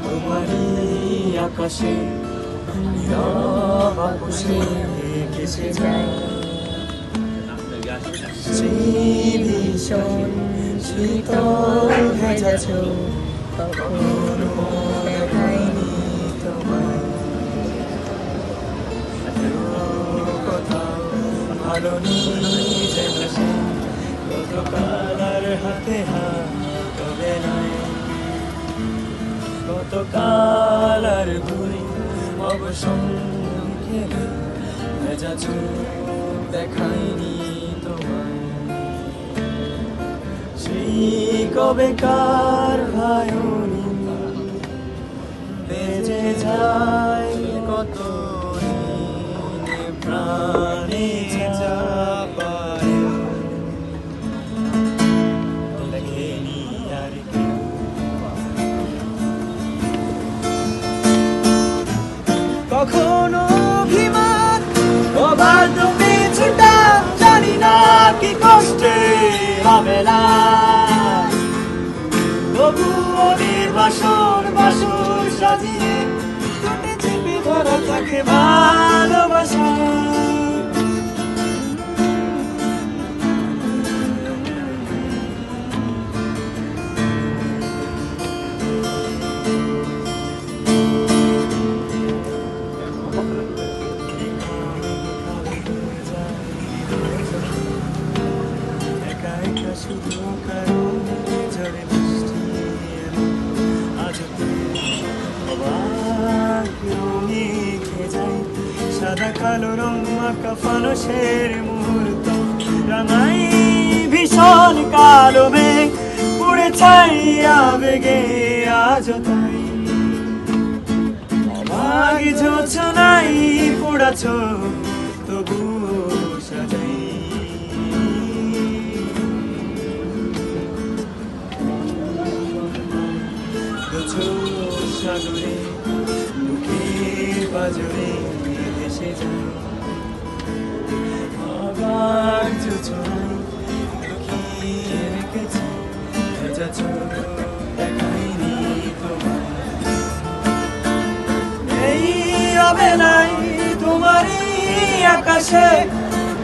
তোমারই আকাশে নীরব আকাশে ভেসে যায় সেই ভীষণ শীতল ভেজা চোখ কখনো দেখায়নি তোমায় কোথাও ভালো নেই যেন সে গতকাল আর হাতে হাত তবে নাই গতকাল আর ভুল অবসর খেলে ভেজা চোখ দেখায়নি তোমায় সেই কবেকার ভায়নি বেজে যায় কত প্রাণে যাবায় দেখেনি আর কেউ কখনো অভিমান অবাধ্য কিছুটা জানি না কি কষ্টে হবে না তবুও নির্বাসন বাসর সাজিয়ে টুটে চেপে ধরা তাকে ভালোবাসা শুধু কারো ঝড়ে বৃষ্টি আজ মিখে যায় সাদা কালো রং মাখা ফানসের মুহূর্ত রাঙাই ভীষণ কালো মেঘ পুড়ে ছাই আবেগে আজ তাই অবাক জোছনাই পোড়াছ তবু সাজাই সাগরে বুকের বাজরে ভেসে যায় আবার জোছনায় লুকিয়ে রেখেছে ভেজা চোখ দেখায়নি তোমায় এই অবেলায় তোমারই আকাশে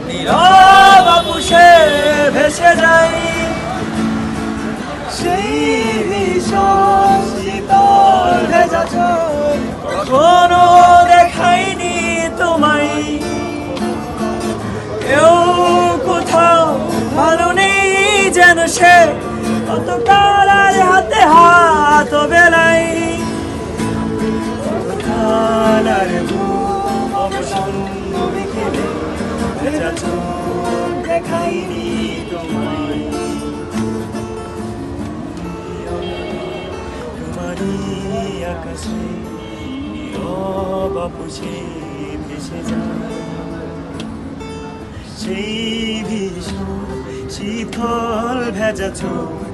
নীরব আপুষে ভেসে যায় সেই ভীষণ শীতল ভেজা চোখ কখনো দেখায়নি তোমায় কেউ কোথাও ভালো নেই যেন সে কতকাল আর হাতে হাত বেলাই কতকাল আর অবসর বিকেলে ভেজা চোখ দেখায়নি তোমায় আকাশে নীরব আপুষে ভেসে যায় সেই ভীষণ শীতল ভেজা চোখ